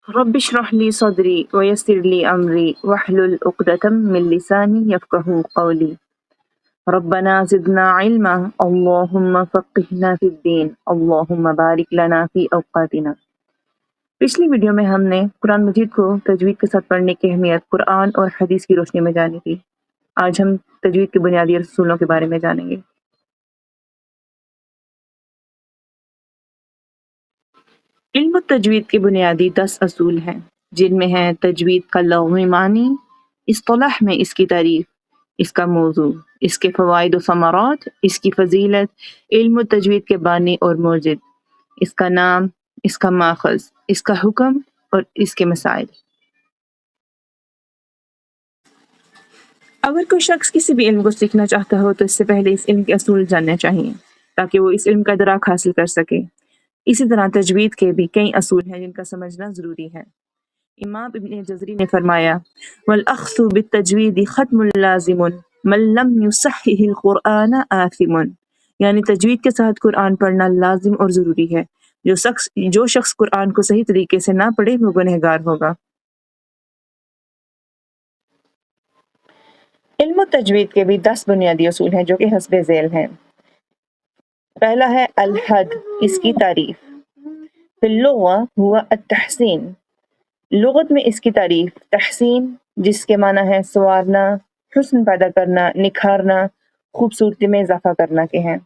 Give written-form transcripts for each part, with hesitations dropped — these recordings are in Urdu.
رب اشرح لي صدري ويسر لي أمري واحلل عقدة من لساني يفقهوا قولي ربنا زدنا علما اللهم فقهنا في الدين اللهم بارك لنا في أوقاتنا۔ پچھلی ویڈیو میں ہم نے قرآن مجید کو تجوید کے ساتھ پڑھنے کی اہمیت قرآن اور حدیث کی روشنی میں جانی تھی۔ آج ہم تجوید کے بنیادی اصولوں کے بارے میں جانیں گے۔ علم التجوید کے بنیادی 10 اصول ہیں، جن میں ہے تجوید کا لغوی معنی، اصطلاح میں اس کی تعریف، اس کا موضوع، اس کے فوائد و ثمرات، اس کی فضیلت، علم التجوید کے بانی اور موجد، اس کا نام، اس کا ماخذ، اس کا حکم اور اس کے مسائل۔ اگر کوئی شخص کسی بھی علم کو سیکھنا چاہتا ہو تو اس سے پہلے اس علم کے اصول جاننے چاہیے تاکہ وہ اس علم کا ادراک حاصل کر سکے۔ اسی طرح تجوید کے بھی کئی اصول ہیں جن کا سمجھنا ضروری ہے۔ امام ابن جزری نے فرمایا والأخذ بالتجوید ختم لازم من لم يصحح القرآن آثم، یعنی تجوید کے ساتھ قرآن پڑھنا لازم اور ضروری ہے۔ جو شخص قرآن کو صحیح طریقے سے نہ پڑھے وہ گنہگار ہوگا۔ علم التجوید کے بھی 10 بنیادی اصول ہیں جو کہ حسب ذیل ہیں۔ پہلا ہے الحد، اس کی تعریف۔ فی اللغة هو التحسین، لغت میں اس کی تعریف تحسین، جس کے معنی ہے سنوارنا، حسن پیدا کرنا، نکھارنا، خوبصورتی میں اضافہ کرنا کے ہیں۔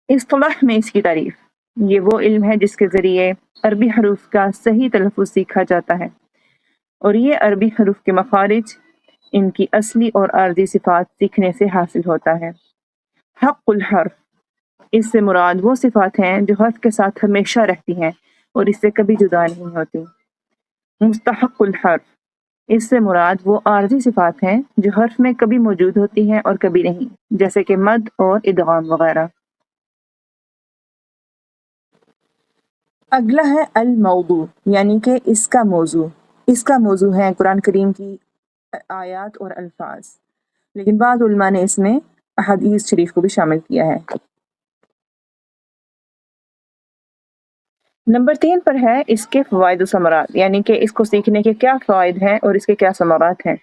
اصطلاح میں اس کی تعریف، یہ وہ علم ہے جس کے ذریعے عربی حروف کا صحیح تلفظ سیکھا جاتا ہے، اور یہ عربی حروف کے مخارج، ان کی اصلی اور عارضی صفات سیکھنے سے حاصل ہوتا ہے۔ حق الحرف، اس سے مراد وہ صفات ہیں جو حرف کے ساتھ ہمیشہ رہتی ہیں اور اس سے کبھی جدا نہیں ہوتی۔ مستحق الحرف، اس سے مراد وہ عارضی صفات ہیں جو حرف میں کبھی موجود ہوتی ہیں اور کبھی نہیں، جیسے کہ مد اور ادغام وغیرہ۔ اگلا ہے الموضوع، یعنی کہ اس کا موضوع۔ اس کا موضوع ہے قرآن کریم کی آیات اور الفاظ، لیکن بعض علماء نے اس میں احادیث شریف کو بھی شامل کیا ہے۔ نمبر 3 پر ہے اس کے فوائد و ثمرات، یعنی کہ اس کو سیکھنے کے کیا فوائد ہیں اور اس کے کیا ثمرات ہیں۔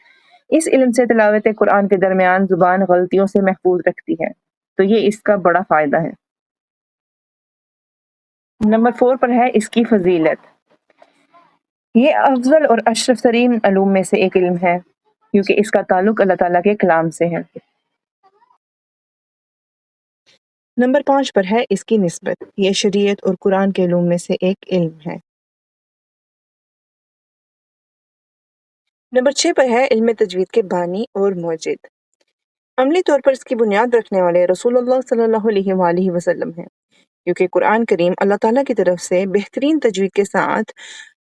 اس علم سے تلاوت قرآن کے درمیان زبان غلطیوں سے محفوظ رکھتی ہے، تو یہ اس کا بڑا فائدہ ہے۔ نمبر 4 پر ہے اس کی فضیلت، یہ افضل اور اشرف ترین علوم میں سے ایک علم ہے کیونکہ اس کا تعلق اللہ تعالیٰ کے کلام سے ہے۔ نمبر 5 پر ہے اس کی نسبت، یہ شریعت اور قرآن کے علوم میں سے ایک علم ہے۔ نمبر 6 پر ہے علم تجوید کے بانی اور موجد، عملی طور پر اس کی بنیاد رکھنے والے رسول اللہ صلی اللہ علیہ وآلہ وسلم ہیں، کیونکہ قرآن کریم اللہ تعالیٰ کی طرف سے بہترین تجوید کے ساتھ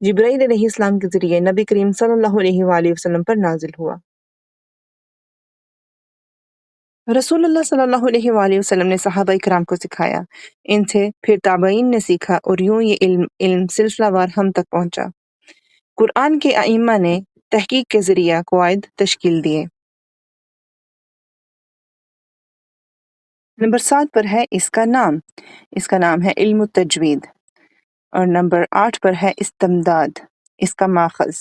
جبرائیل علیہ السلام کے ذریعے نبی کریم صلی اللہ علیہ وآلہ وسلم پر نازل ہوا۔ رسول اللہ صلی اللہ علیہ وآلہ وسلم نے صحابہ کرام کو سکھایا، ان سے پھر تابعین نے سیکھا اور یوں یہ علم سلسلہ وار ہم تک پہنچا۔ قرآن کے ائمہ نے تحقیق کے ذریعہ قواعد تشکیل دیے۔ نمبر 7 پر ہے اس کا نام، اس کا نام ہے علم التجوید، اور نمبر 8 پر ہے استمداد، اس کا ماخذ،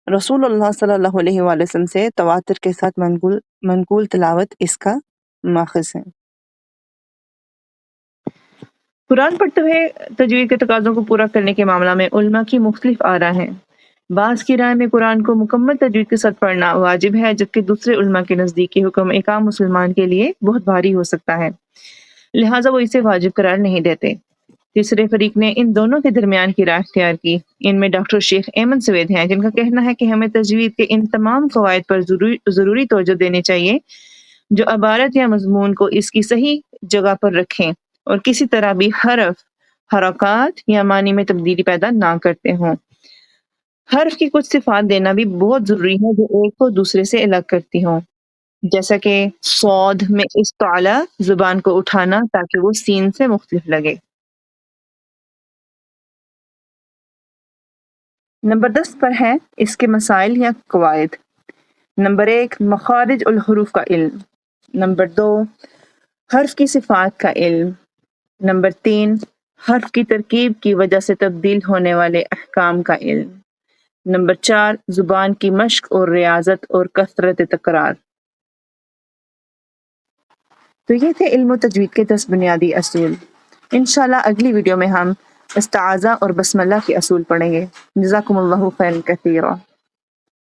رسول اللہ صلی اللہ علیہ وآلہ وسلم سے تواتر کے ساتھ منقول تلاوت اس کا ماخذ ہے۔ قرآن پڑھتے ہوئے تجوید کے تقاضوں کو پورا کرنے کے معاملہ میں علماء کی مختلف آراء ہیں۔ بعض کی رائے میں قرآن کو مکمل تجوید کے ساتھ پڑھنا واجب ہے، جبکہ دوسرے علماء کے نزدیک یہ حکم ایک عام مسلمان کے لیے بہت بھاری ہو سکتا ہے، لہٰذا وہ اسے واجب قرار نہیں دیتے۔ تیسرے فریق نے ان دونوں کے درمیان کی رائے اختیار کی۔ ان میں ڈاکٹر شیخ ایمن سوید ہیں، جن کا کہنا ہے کہ ہمیں تجوید کے ان تمام قواعد پر ضروری توجہ دینی چاہیے جو عبارت یا مضمون کو اس کی صحیح جگہ پر رکھیں اور کسی طرح بھی حرف، حرکات یا معنی میں تبدیلی پیدا نہ کرتے ہوں۔ حرف کی کچھ صفات دینا بھی بہت ضروری ہے جو ایک کو دوسرے سے الگ کرتی ہوں، جیسا کہ صاد میں استعلا، زبان کو اٹھانا تاکہ وہ سین سے مختلف لگے۔ نمبر 10 پر ہے اس کے مسائل یا قواعد۔ نمبر 1 مخارج الحروف کا علم۔ نمبر 2 حرف کی صفات کا علم۔ نمبر 3 حرف کی ترکیب کی وجہ سے تبدیل ہونے والے احکام کا علم۔ نمبر 4، زبان کی مشق اور ریاضت اور کثرت تکرار۔ تو یہ تھے علم و تجوید کے 10 بنیادی اصول۔ انشاءاللہ اگلی ویڈیو میں ہم استعاذہ اور بسملہ کے اصول پڑھیں گے۔ جزاکم اللہ خیرا کثیرا۔